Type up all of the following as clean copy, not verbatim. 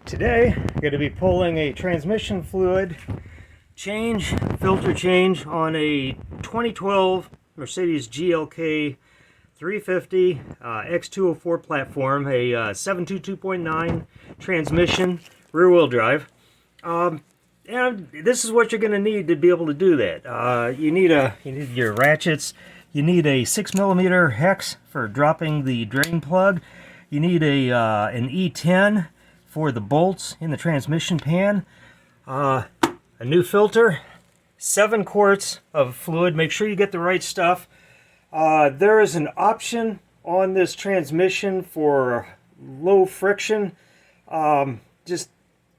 Today, I'm going to be pulling a transmission fluid filter change on a 2012 Mercedes GLK 350 X204 platform, a 722.9 transmission, rear wheel drive. And this is what you're going to need to be able to do that. You need your ratchets. You need a 6mm hex for dropping the drain plug. You need an E10 for the bolts in the transmission pan, a new filter, 7 quarts of fluid. Make sure you get the right stuff. There is an option on this transmission for low friction. Just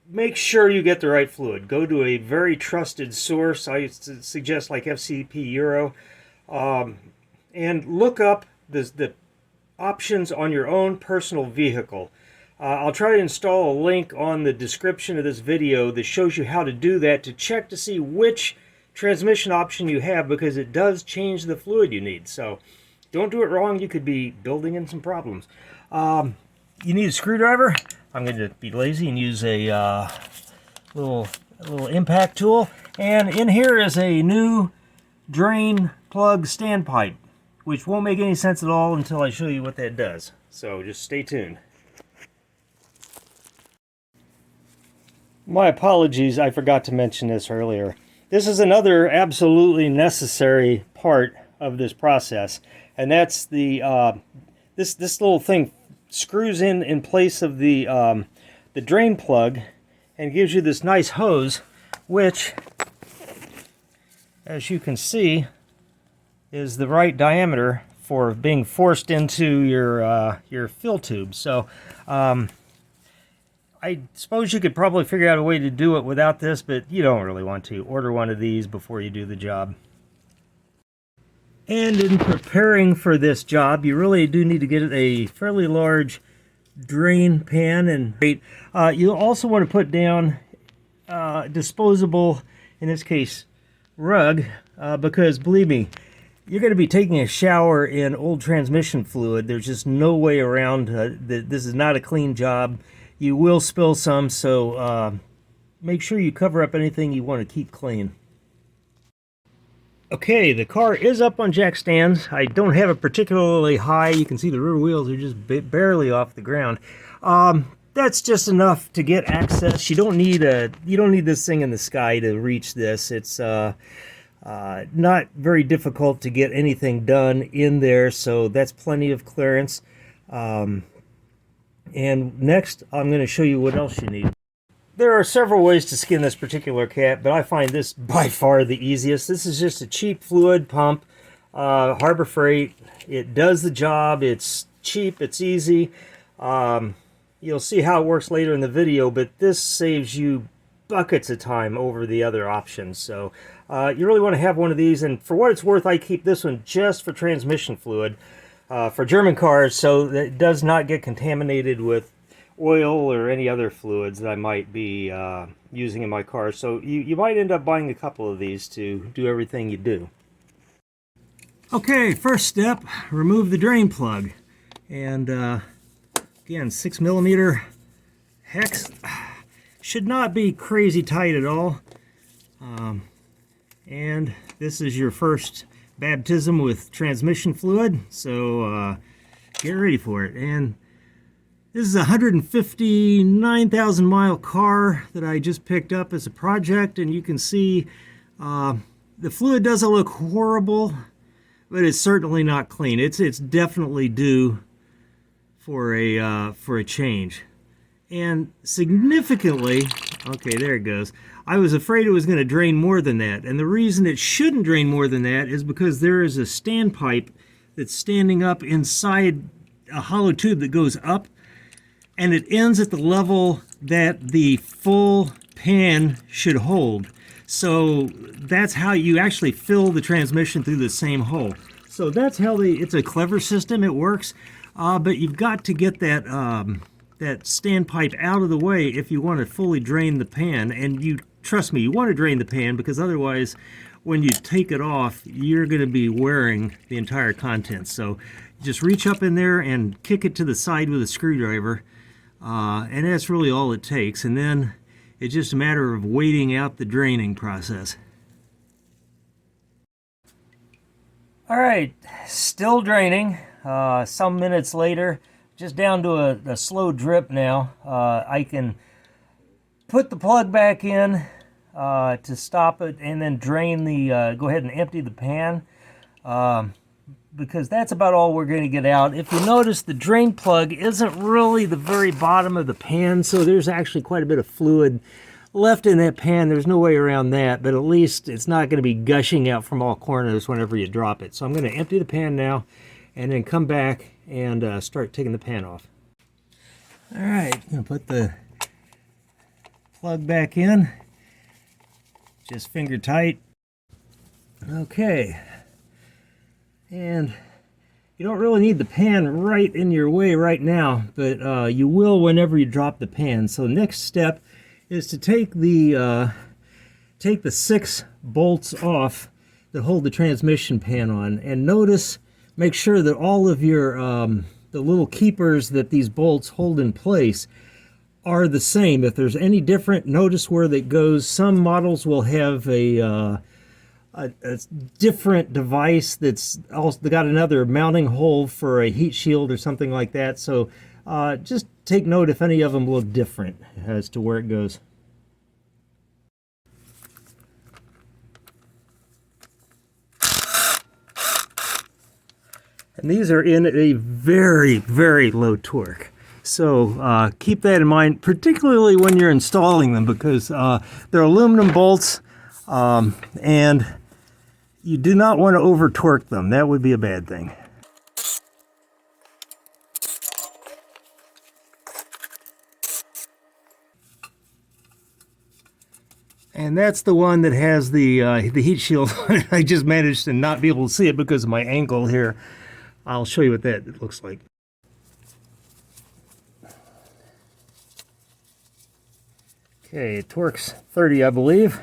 make sure you get the right fluid. Go to a very trusted source. I suggest like FCP Euro, and look up the options on your own personal vehicle. I'll try to install a link on the description of this video that shows you how to do that, to check to see which transmission option you have, because it does change the fluid you need. So don't do it wrong. You could be building in some problems. You need a screwdriver. I'm going to be lazy and use a little impact tool. And in here is a new drain plug standpipe, which won't make any sense at all until I show you what that does. So just stay tuned. My apologies, I forgot to mention this earlier. This is another absolutely necessary part of this process, and that's the this little thing screws in place of the drain plug and gives you this nice hose, which, as you can see, is the right diameter for being forced into your fill tube. So I suppose you could probably figure out a way to do it without this, but you don't really want to. Order one of these before you do the job. And in preparing for this job, you really do need to get a fairly large drain pan. And you also want to put down disposable, in this case, rug, because believe me, you're going to be taking a shower in old transmission fluid. There's just no way around. This is not a clean job. You will spill some, so make sure you cover up anything you want to keep clean. Okay, the car is up on jack stands. I don't have it particularly high. You can see the rear wheels are just barely off the ground. That's just enough to get access. You don't need this thing in the sky to reach this. It's not very difficult to get anything done in there, so that's plenty of clearance. And next, I'm going to show you what else you need. There are several ways to skin this particular cat, but I find this by far the easiest. This is just a cheap fluid pump, Harbor Freight. It does the job. It's cheap. It's easy. You'll see how it works later in the video, but this saves you buckets of time over the other options. So you really want to have one of these, and for what it's worth, I keep this one just for transmission fluid. For German cars, so that it does not get contaminated with oil or any other fluids that I might be using in my car. So you might end up buying a couple of these to do everything you do. Okay, first step, remove the drain plug. And again, 6mm hex. Should not be crazy tight at all. And this is your first baptism with transmission fluid, so get ready for it. And this is a 159,000 mile car that I just picked up as a project, and you can see the fluid doesn't look horrible, but it's certainly not clean. It's definitely due for a change. And significantly, okay, there it goes. I was afraid it was going to drain more than that. And the reason it shouldn't drain more than that is because there is a standpipe that's standing up inside a hollow tube that goes up, and it ends at the level that the full pan should hold. So that's how you actually fill the transmission through the same hole. So that's how it's a clever system. It works, but you've got to get that that standpipe out of the way if you want to fully drain the pan. And trust me, you want to drain the pan, because otherwise when you take it off, you're going to be wearing the entire contents. So just reach up in there and kick it to the side with a screwdriver. And that's really all it takes. And then it's just a matter of waiting out the draining process. All right, still draining. Some minutes later, just down to a slow drip now. I can put the plug back in to stop it, and then drain the, go ahead and empty the pan, because that's about all we're going to get out. If you notice, the drain plug isn't really the very bottom of the pan, so there's actually quite a bit of fluid left in that pan. There's no way around that, but at least it's not going to be gushing out from all corners whenever you drop it. So I'm going to empty the pan now, and then come back and start taking the pan off. All right, I'm going to put the plug back in, just finger tight. Okay, and you don't really need the pan right in your way right now, but you will whenever you drop the pan. So next step is to take the 6 bolts off that hold the transmission pan on, and make sure that all of your the little keepers that these bolts hold in place are the same. If there's any different, notice where that goes. Some models will have a different device that's also got another mounting hole for a heat shield or something like that. So just take note if any of them look different as to where it goes. And these are in a very, very low torque. So keep that in mind, particularly when you're installing them, because they're aluminum bolts, and you do not want to over torque them. That would be a bad thing. And that's the one that has the heat shield on it. I just managed to not be able to see it because of my angle here. I'll show you what that looks like. Okay, it torques 30, I believe.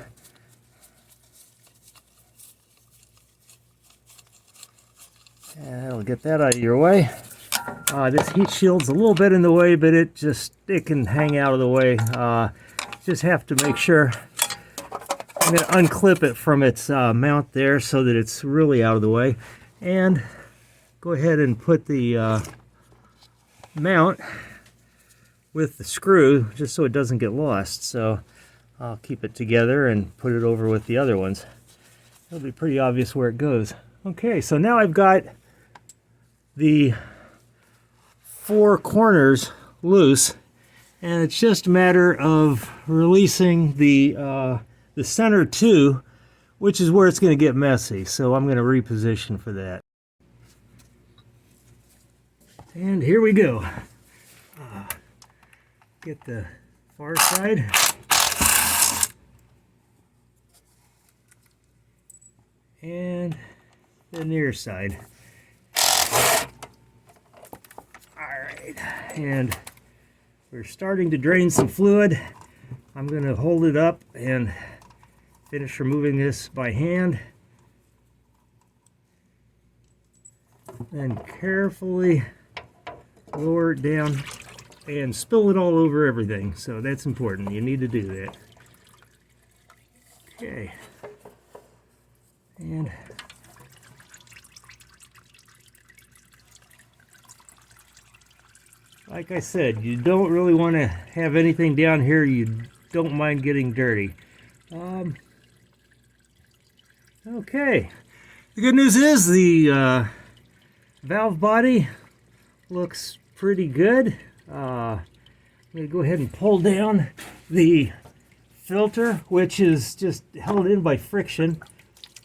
And that'll get that out of your way. This heat shield's a little bit in the way, but it can hang out of the way. Just have to make sure. I'm going to unclip it from its mount there so that it's really out of the way. And go ahead and put the mount with the screw just so it doesn't get lost. So I'll keep it together and put it over with the other ones. It'll be pretty obvious where it goes. Okay, so now I've got the 4 corners loose, and it's just a matter of releasing the center 2, which is where it's going to get messy. So I'm going to reposition for that. And here we go. Get the far side. And the near side. Alright, and we're starting to drain some fluid. I'm going to hold it up and finish removing this by hand. And carefully lower it down and spill it all over everything. So that's important. You need to do that. Okay. And like I said, you don't really want to have anything down here you don't mind getting dirty. Okay. The good news is the valve body looks pretty good. I'm going to go ahead and pull down the filter, which is just held in by friction,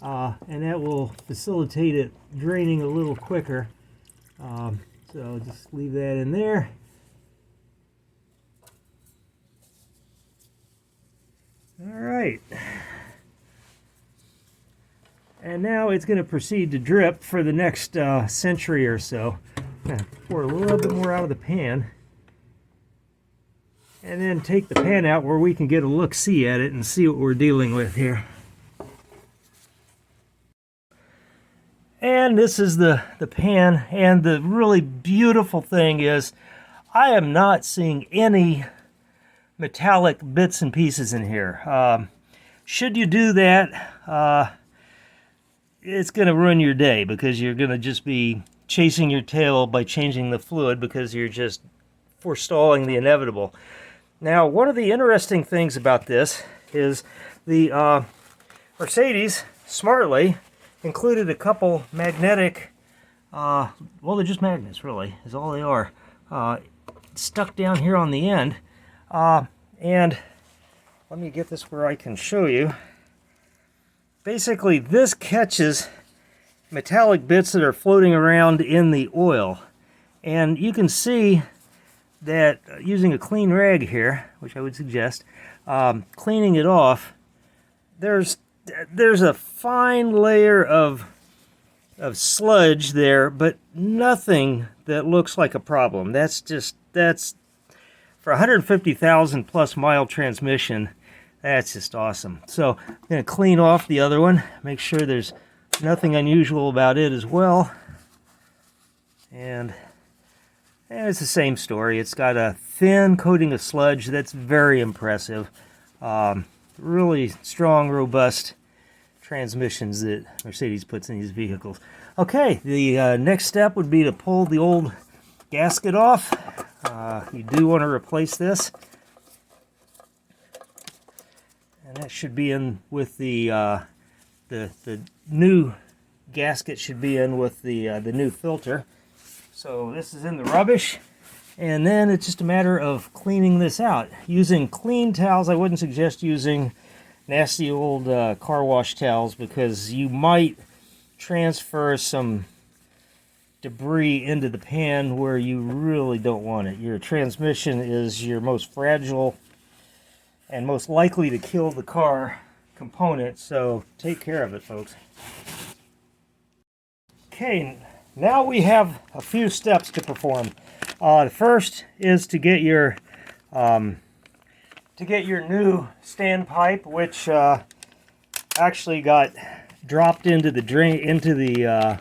and that will facilitate it draining a little quicker. So just leave that in there. All right. And now it's going to proceed to drip for the next century or so. I'm going to pour a little bit more out of the pan. And then take the pan out where we can get a look-see at it and see what we're dealing with here. And this is the pan, and the really beautiful thing is I am not seeing any metallic bits and pieces in here. Should you do that, it's going to ruin your day, because you're going to just be chasing your tail by changing the fluid, because you're just forestalling the inevitable. Now, one of the interesting things about this is the Mercedes smartly included a couple magnetic, well, they're just magnets, really, is all they are, stuck down here on the end. And let me get this where I can show you. Basically, this catches metallic bits that are floating around in the oil. And you can see that using a clean rag here, which I would suggest, cleaning it off, there's a fine layer of sludge there, but nothing that looks like a problem. That's for 150,000 plus mile transmission. That's just awesome. So I'm going to clean off the other one, make sure there's nothing unusual about it as well. And it's the same story. It's got a thin coating of sludge that's very impressive. Really strong, robust transmissions that Mercedes puts in these vehicles. Okay, the next step would be to pull the old gasket off. You do want to replace this. And that should be in with the new gasket should be in with the new filter. So this is in the rubbish, and then it's just a matter of cleaning this out. Using clean towels. I wouldn't suggest using nasty old car wash towels, because you might transfer some debris into the pan where you really don't want it. Your transmission is your most fragile and most likely to kill the car component, so take care of it, folks. Okay, now we have a few steps to perform. The first is to get your new standpipe, which actually got dropped into the drain, into the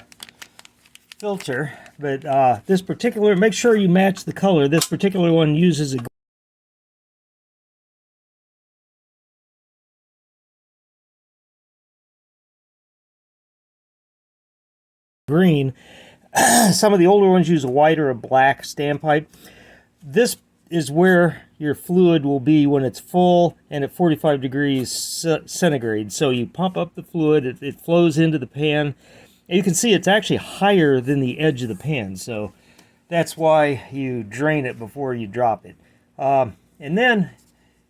filter. But this particular, make sure you match the color. This particular one uses a green. Some of the older ones use a white or a black standpipe. This is where your fluid will be when it's full and at 45 degrees centigrade. So you pump up the fluid, it flows into the pan. And you can see it's actually higher than the edge of the pan. So that's why you drain it before you drop it. And then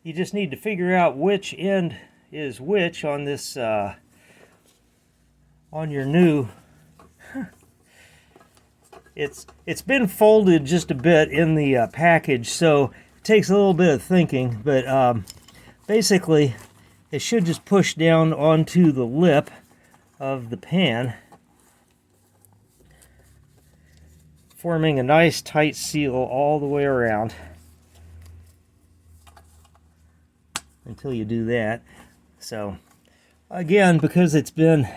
you just need to figure out which end is which on this, on your new. It's been folded just a bit in the package, so it takes a little bit of thinking, but basically it should just push down onto the lip of the pan, forming a nice tight seal all the way around until you do that. So again, because it's been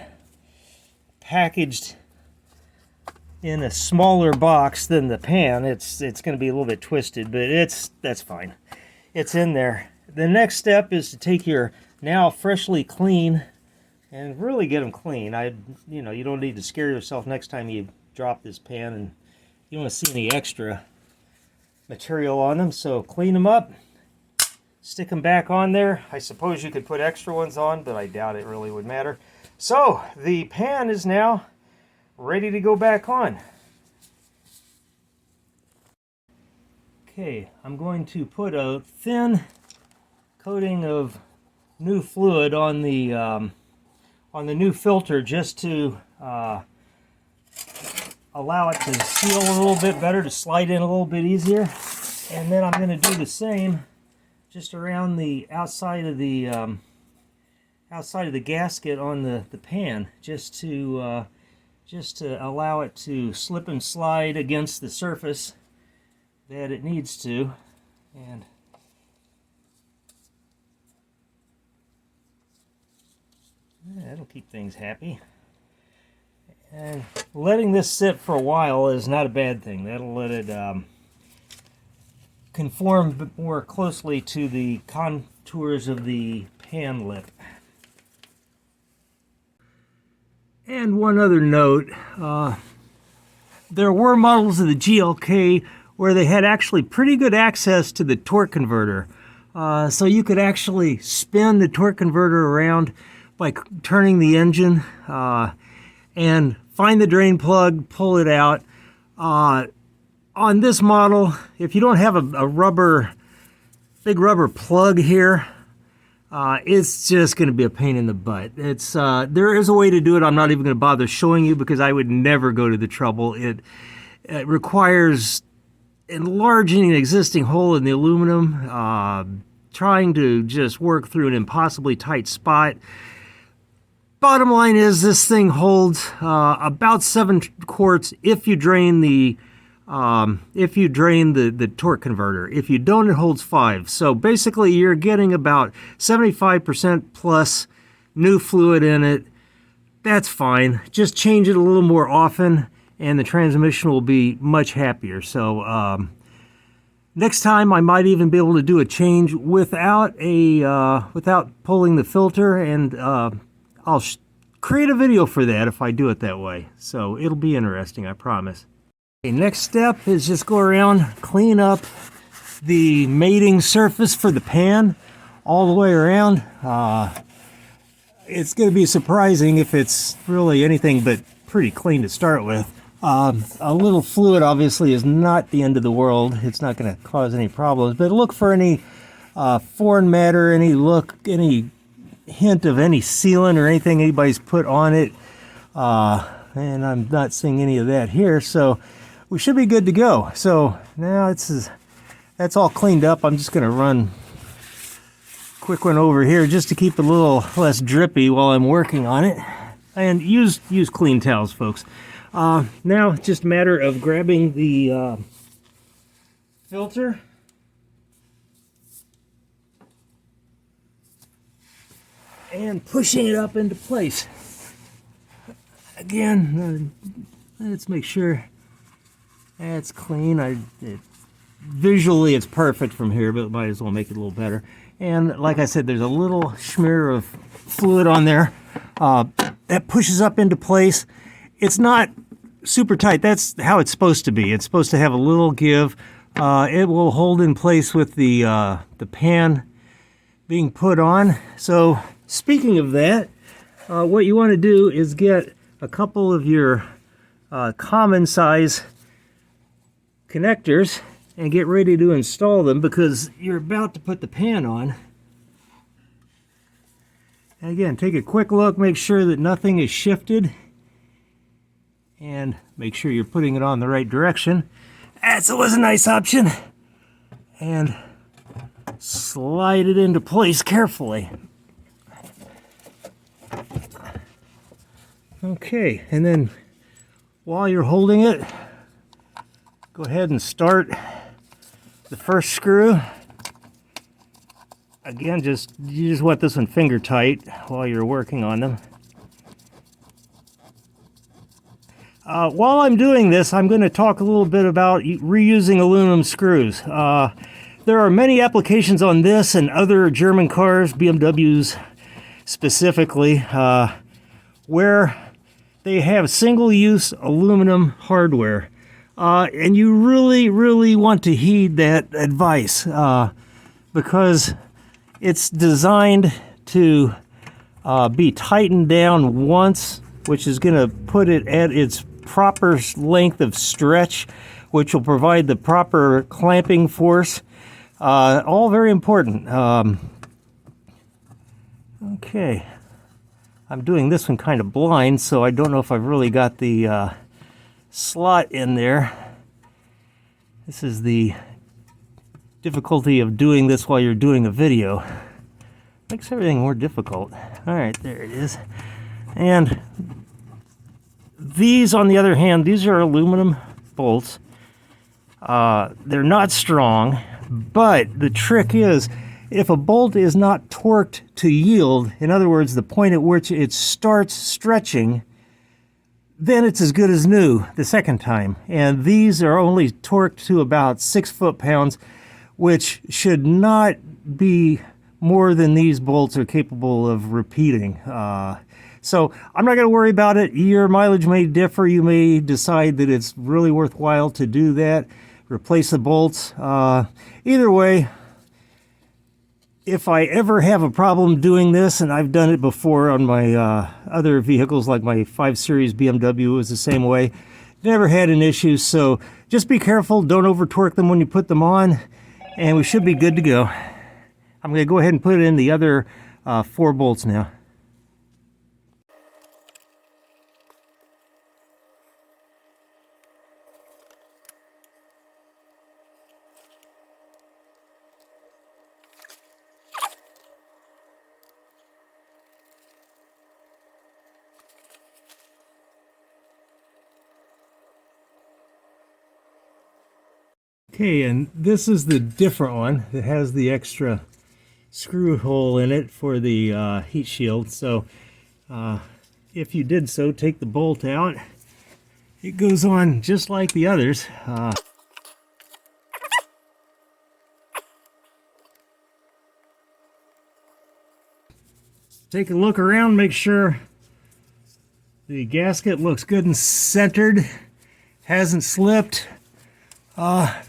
packaged in a smaller box than the pan, it's going to be a little bit twisted, but that's fine. It's in there. The next step is to take your now freshly clean and really get them clean. You don't need to scare yourself next time you drop this pan and you don't want to see any extra material on them. So clean them up, stick them back on there. I suppose you could put extra ones on, but I doubt it really would matter. So the pan is now ready to go back on. Okay, I'm going to put a thin coating of new fluid on the new filter, just to allow it to seal a little bit better, to slide in a little bit easier. And then I'm going to do the same just around the outside of the gasket on the pan, just to allow it to slip and slide against the surface that it needs to. And that'll keep things happy. And letting this sit for a while is not a bad thing. That'll let it conform more closely to the contours of the pan lip. And one other note, there were models of the GLK where they had actually pretty good access to the torque converter. So you could actually spin the torque converter around by turning the engine and find the drain plug, pull it out. On this model, if you don't have a big rubber plug here, it's just going to be a pain in the butt. There is a way to do it. I'm not even going to bother showing you because I would never go to the trouble. It requires enlarging an existing hole in the aluminum, trying to just work through an impossibly tight spot. Bottom line is this thing holds about 7 quarts if you drain the torque converter. If you don't, it holds 5. So basically you're getting about 75% plus new fluid in it. That's fine. Just change it a little more often and the transmission will be much happier. So next time I might even be able to do a change without pulling the filter, and I'll create a video for that if I do it that way. So it'll be interesting, I promise. Okay, next step is just go around, clean up the mating surface for the pan all the way around. It's going to be surprising if it's really anything but pretty clean to start with. A little fluid obviously is not the end of the world. It's not going to cause any problems, but look for any foreign matter, any hint of any sealant or anything anybody's put on it. And I'm not seeing any of that here, so we should be good to go. So now that's all cleaned up. I'm just going to run a quick one over here just to keep it a little less drippy while I'm working on it. And use clean towels, folks. Now it's just a matter of grabbing the filter and pushing it up into place. Again, let's make sure that's clean. Visually it's perfect from here, but might as well make it a little better. And like I said, there's a little smear of fluid on there that pushes up into place. It's not super tight. That's how it's supposed to be. It's supposed to have a little give. It will hold in place with the pan being put on. So speaking of that, what you want to do is get a couple of your common size connectors and get ready to install them because you're about to put the pan on. And again, take a quick look, make sure that nothing is shifted, and make sure you're putting it on the right direction. That was a nice option. And slide it into place carefully. Okay, and then while you're holding it, go ahead and start the first screw. Again, you just want this one finger tight while you're working on them. While I'm doing this, I'm going to talk a little bit about reusing aluminum screws. There are many applications on this and other German cars, BMWs specifically, where they have single-use aluminum hardware. And you really, really want to heed that advice because it's designed to be tightened down once, which is going to put it at its proper length of stretch, which will provide the proper clamping force. All very important. Okay. I'm doing this one kind of blind, so I don't know if I've really got the slot in there. This is the difficulty of doing this while you're doing a video. Makes everything more difficult. All right, there it is. And these, on the other hand, these are aluminum bolts. They're not strong, but the trick is if a bolt is not torqued to yield, in other words, the point at which it starts stretching, then it's as good as new the second time. And these are only torqued to about 6 foot-pounds, which should not be more than these bolts are capable of repeating. So I'm not going to worry about it. Your mileage may differ. You may decide that it's really worthwhile to do that, replace the bolts. Either way, if I ever have a problem doing this, and I've done it before on my other vehicles, like my 5 Series BMW was the same way, never had an issue. So just be careful, don't over torque them when you put them on, and we should be good to go. I'm going to go ahead and put in the other 4 bolts now. Okay, and this is the different one that has the extra screw hole in it for the heat shield. So if you did so, take the bolt out. It goes on just like the others. Take a look around, make sure the gasket looks good and centered, hasn't slipped.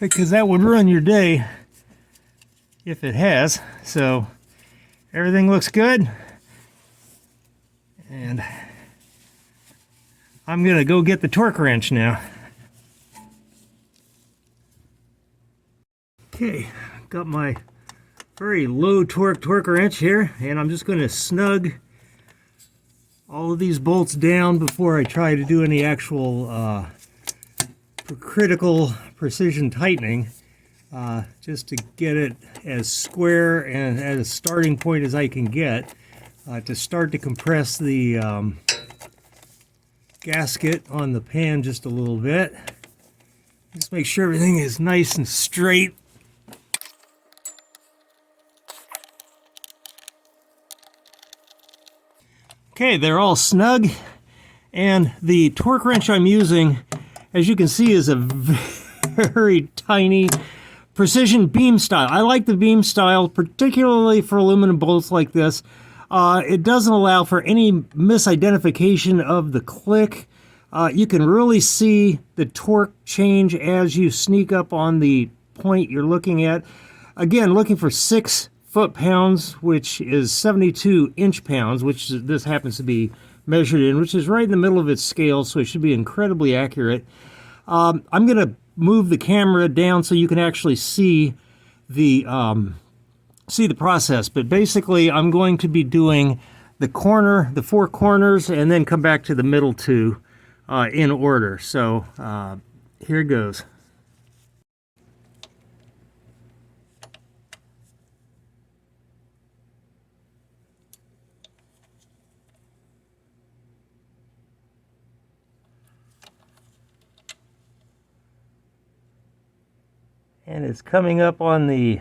Because that would ruin your day if it has. So everything looks good, and I'm gonna go get the torque wrench now. Okay, got my very low torque wrench here, and I'm just gonna snug all of these bolts down before I try to do any actual critical precision tightening, just to get it as square and at a starting point as I can get, to start to compress the gasket on the pan just a little bit. Just make sure everything is nice and straight. Okay, they're all snug, and the torque wrench I'm using, as you can see, is a very tiny precision beam style. I like the beam style, particularly for aluminum bolts like this. It doesn't allow for any misidentification of the click. You can really see the torque change as you sneak up on the point you're looking at. Again, looking for 6 foot-pounds, which is 72 inch-pounds, which this happens to be measured in, which is right in the middle of its scale, so it should be incredibly accurate. I'm going to move the camera down so you can actually see the process. But basically, I'm going to be doing the 4 corners, and then come back to the middle 2 in order. So here it goes. And it's coming up on the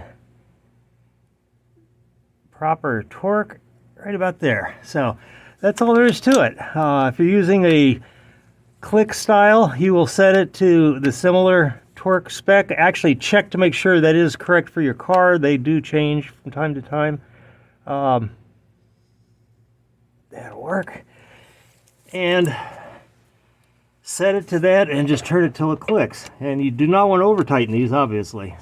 proper torque right about there. So that's all there is to it. If you're using a click style, you will set it to the similar torque spec. Actually check to make sure that is correct for your car. They do change from time to time. That'll work. And set it to that and just turn it till it clicks. And you do not want to over tighten these, obviously.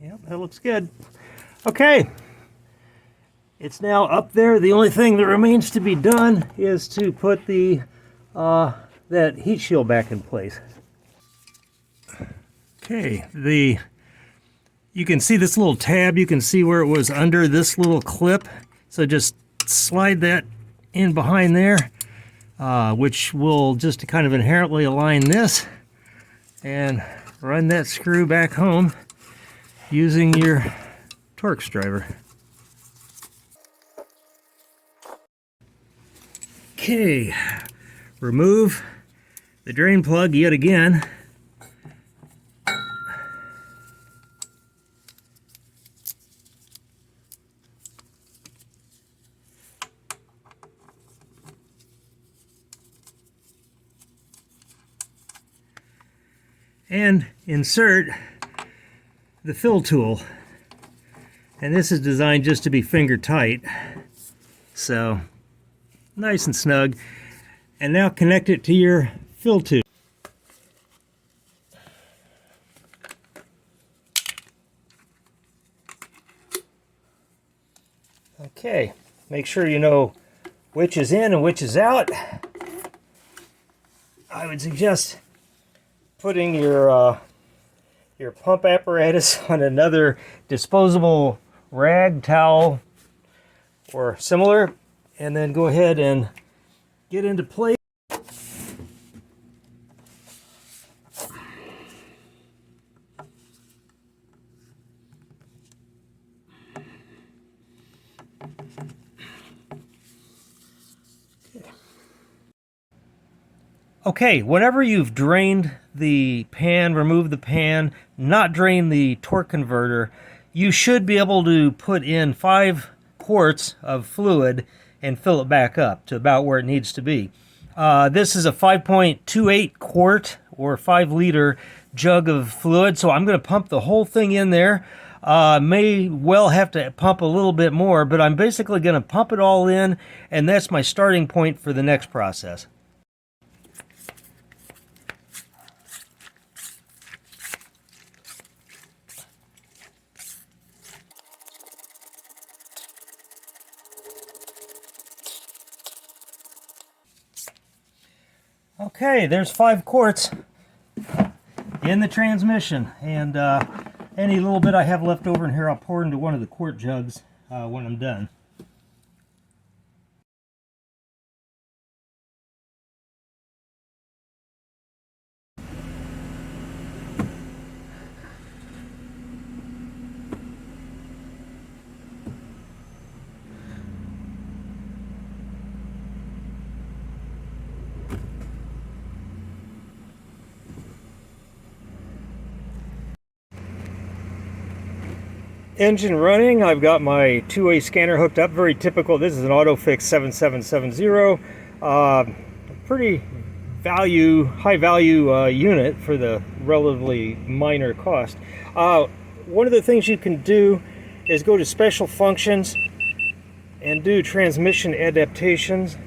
Yep, that looks good. Okay. It's now up there. The only thing that remains to be done is to put the that heat shield back in place. Okay, you can see this little tab. You can see where it was under this little clip. So just slide that in behind there, which will just kind of inherently align this, and run that screw back home using your Torx driver. Okay, remove the drain plug yet again. and insert the fill tool. And this is designed just to be finger tight, so nice and snug. And now connect it to your fill tube. Okay, make sure you know which is in and which is out. I would suggest putting your pump apparatus on another disposable rag, towel, or similar, and then go ahead and get into place. Okay, whenever you've drained the pan, removed the pan, not drained the torque converter, you should be able to put in 5 quarts of fluid and fill it back up to about where it needs to be. This is a 5.28 quart or 5-liter jug of fluid, so I'm going to pump the whole thing in there. May well have to pump a little bit more, but I'm basically going to pump it all in, and that's my starting point for the next process. Okay, there's 5 quarts in the transmission, and any little bit I have left over in here I'll pour into one of the quart jugs when I'm done. Engine running. I've got my two-way scanner hooked up. Very typical. This is an AutoFix 7770. Pretty high value unit for the relatively minor cost. One of the things you can do is go to special functions and do transmission adaptations.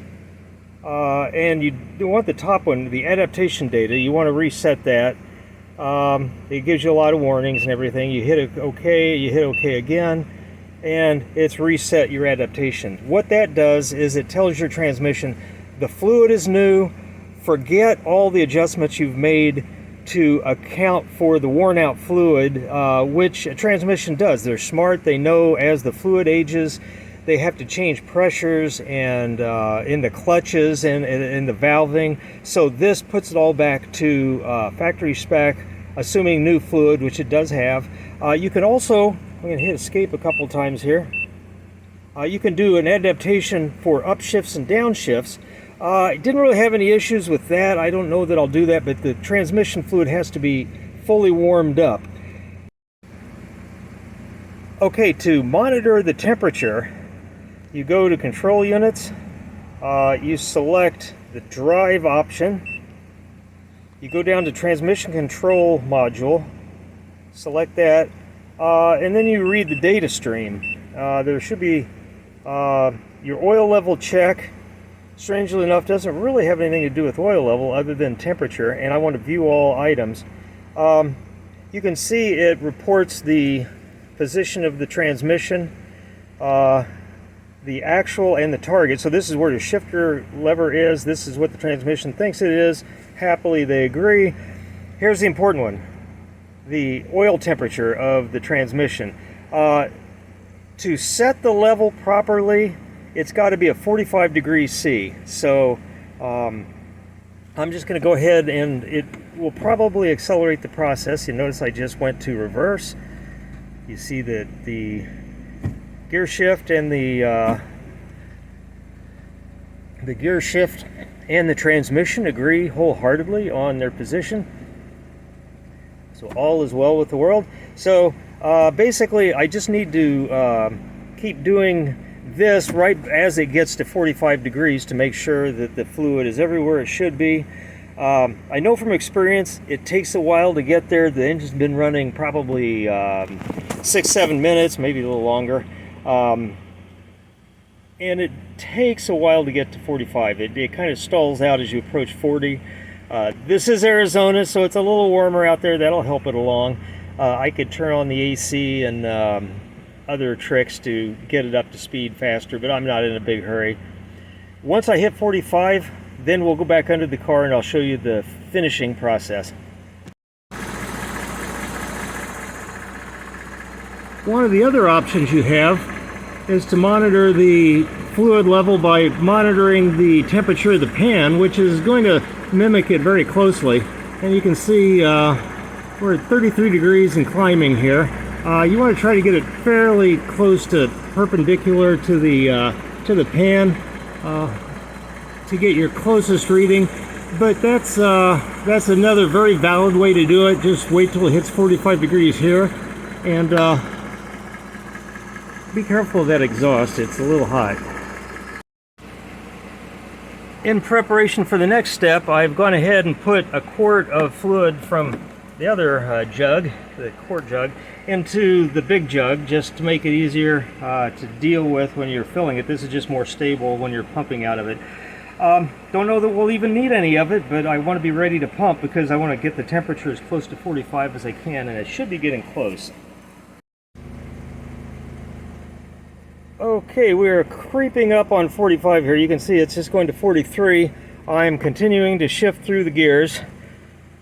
And you want the top one, the adaptation data. You want to reset that. It gives you a lot of warnings and everything. You hit OK, you hit OK again, and it's reset your adaptation. What that does is it tells your transmission the fluid is new. Forget all the adjustments you've made to account for the worn out fluid, which a transmission does. They're smart. They know as the fluid ages, they have to change pressures and in the clutches and in the valving. So this puts it all back to factory spec, assuming new fluid, which it does have. You can also, I'm going to hit escape a couple times here. You can do an adaptation for upshifts and downshifts. I didn't really have any issues with that. I don't know that I'll do that, but the transmission fluid has to be fully warmed up. Okay, to monitor the temperature, you go to control units, you select the drive option, you go down to transmission control module, select that, and then you read the data stream. There should be your oil level check. Strangely enough, doesn't really have anything to do with oil level other than temperature, and I want to view all items. You can see it reports the position of the transmission, the actual and the target. So this is where the shifter lever is. This is what the transmission thinks it is. Happily they agree. Here's the important one, the oil temperature of the transmission. To set the level properly, it's got to be a 45 degrees C. So I'm just going to go ahead, and it will probably accelerate the process. You notice I just went to reverse. You see that the gear shift and the gear shift and the transmission agree wholeheartedly on their position. So all is well with the world. So basically I just need to keep doing this right as it gets to 45 degrees to make sure that the fluid is everywhere it should be. I know from experience it takes a while to get there. The engine's been running probably 6-7 minutes, maybe a little longer, and it takes a while to get to 45. It kind of stalls out as you approach 40. This is Arizona, so it's a little warmer out there. That'll help it along. I could turn on the AC and other tricks to get it up to speed faster, but I'm not in a big hurry. Once I hit 45, then we'll go back under the car and I'll show you the finishing process. One of the other options you have is to monitor the fluid level by monitoring the temperature of the pan, which is going to mimic it very closely. And you can see we're at 33 degrees and climbing here. You want to try to get it fairly close to perpendicular to the pan to get your closest reading, but that's another very valid way to do it. Just wait till it hits 45 degrees here, and be careful of that exhaust. It's a little hot. In preparation for the next step, I've gone ahead and put a quart of fluid from the other jug, the quart jug, into the big jug just to make it easier to deal with when you're filling it. This is just more stable when you're pumping out of it. Don't know that we'll even need any of it, but I want to be ready to pump because I want to get the temperature as close to 45 as I can, and it should be getting close. Okay, we're creeping up on 45 here. You can see it's just going to 43. I'm continuing to shift through the gears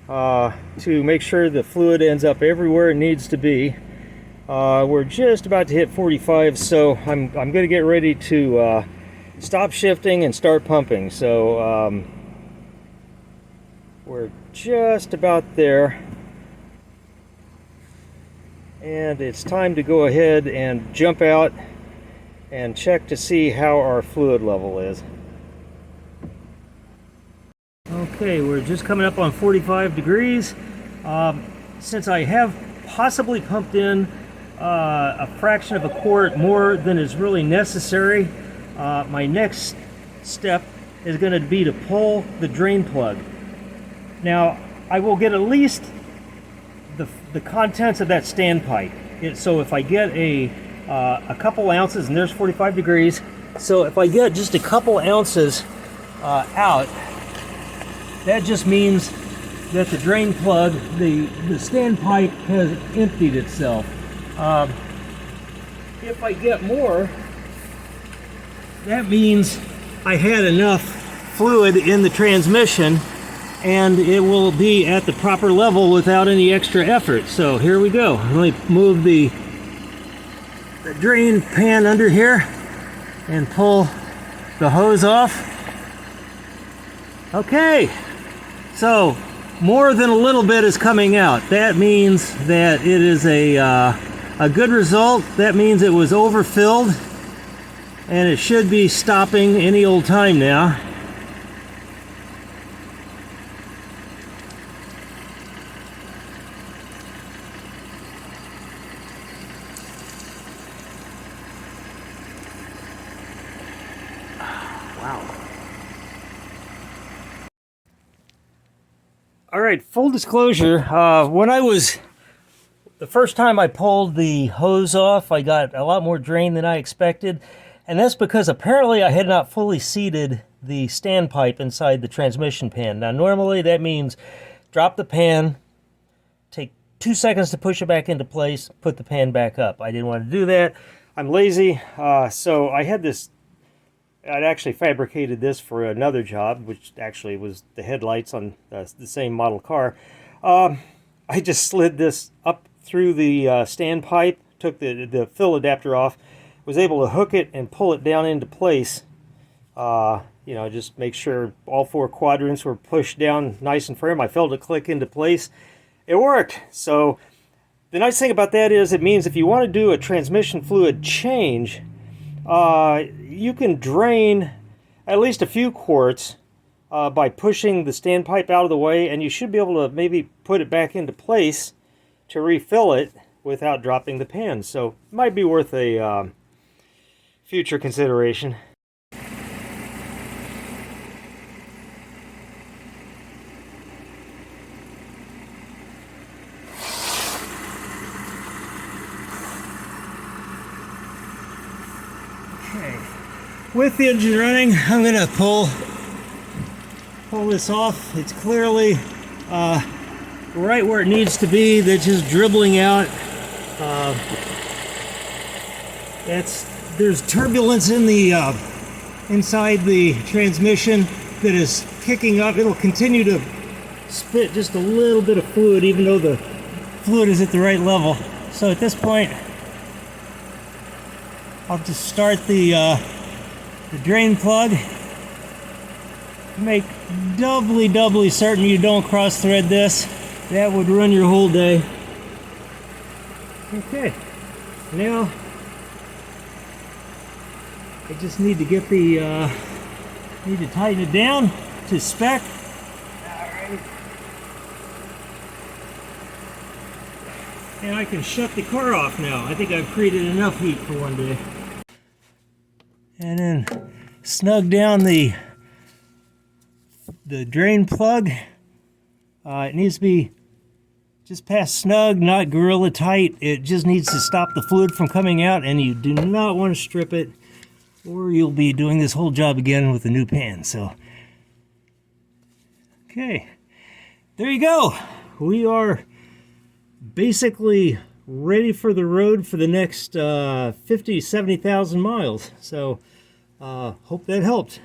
to make sure the fluid ends up everywhere it needs to be. We're just about to hit 45, so I'm going to get ready to stop shifting and start pumping. So we're just about there, and it's time to go ahead and jump out and check to see how our fluid level is. Okay, we're just coming up on 45 degrees. Since I have possibly pumped in a fraction of a quart more than is really necessary, my next step is going to be to pull the drain plug. Now, I will get at least the contents of that standpipe. So if I get a couple ounces, and there's 45 degrees, so if I get just a couple ounces out, that just means that the drain plug, the standpipe, has emptied itself. If I get more, that means I had enough fluid in the transmission and it will be at the proper level without any extra effort. So here we go. Let me move the drain pan under here and pull the hose off. Okay, so more than a little bit is coming out. That means that it is a good result. That means it was overfilled, and it should be stopping any old time now. Wow. All right, full disclosure, the first time I pulled the hose off, I got a lot more drain than I expected. And that's because apparently I had not fully seated the standpipe inside the transmission pan. Now normally that means drop the pan, take 2 seconds to push it back into place, put the pan back up. I didn't want to do that. I'm lazy, so I had this, I'd actually fabricated this for another job, which actually was the headlights on the same model car. I just slid this up through the standpipe, took the fill adapter off, was able to hook it and pull it down into place. Just make sure all 4 quadrants were pushed down nice and firm. I felt it click into place. It worked. So the nice thing about that is it means if you want to do a transmission fluid change, you can drain at least a few quarts by pushing the standpipe out of the way, and you should be able to maybe put it back into place to refill it without dropping the pan. So it might be worth a future consideration. Okay. With the engine running, I'm going to pull this off. It's clearly right where it needs to be. That's just dribbling out. There's turbulence in the inside the transmission that is kicking up. It'll continue to spit just a little bit of fluid, even though the fluid is at the right level. So at this point, I'll just start the drain plug. Make doubly certain you don't cross thread this. That would run your whole day. Okay, now I just need to get the need to tighten it down to spec. Alright. And I can shut the car off now. I think I've created enough heat for one day. And then snug down the drain plug. It needs to be just past snug, not gorilla tight. It just needs to stop the fluid from coming out, and you do not want to strip it, or you'll be doing this whole job again with a new pan. So, okay, there you go. We are basically ready for the road for the next 50,000 to 70,000 miles. So, hope that helped.